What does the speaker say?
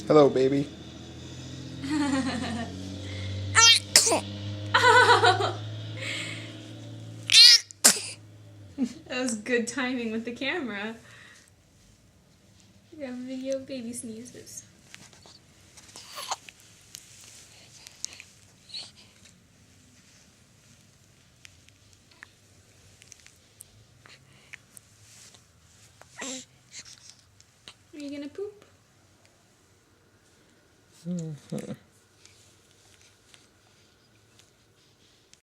Hello, baby. Oh, that was good timing with the camera. We got video of baby sneezes. Are you gonna poop?